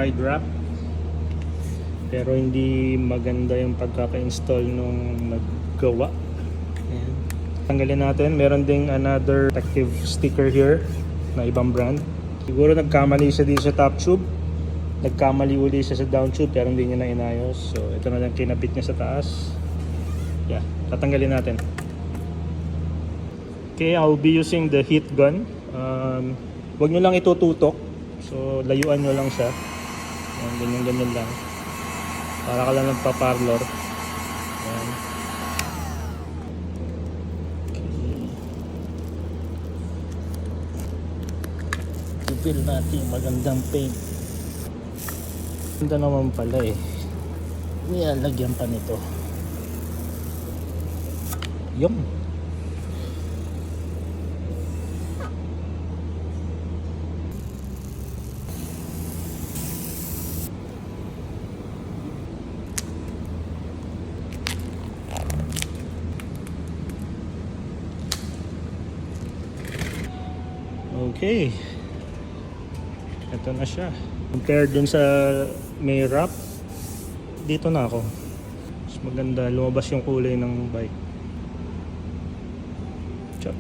ride wrap. Pero hindi maganda yung pagkaka-install nung naggawa. Ayan. Tanggalin natin. Meron ding another protective sticker here na ibang brand. Siguro nagkamali siya dito sa top tube. Nagkamali uli siya sa down tube pero hindi niya na inayos. So ito na lang kinapit niya sa taas. Yeah, tatanggalin natin. Okay, I'll be using the heat gun. Huwag nyo lang itututok. So layuan nyo lang siya. Ganyan lang. Para ka lang nagpa-parlor. Ayan. Okay. Pipil natin magandang paint. Ganda naman pala eh. Nilalagyan pa nito. Yung. Okay. Ito na siya. Compared dun sa may wrap, dito na ako. Mas maganda, lumabas yung kulay ng bike. Chop.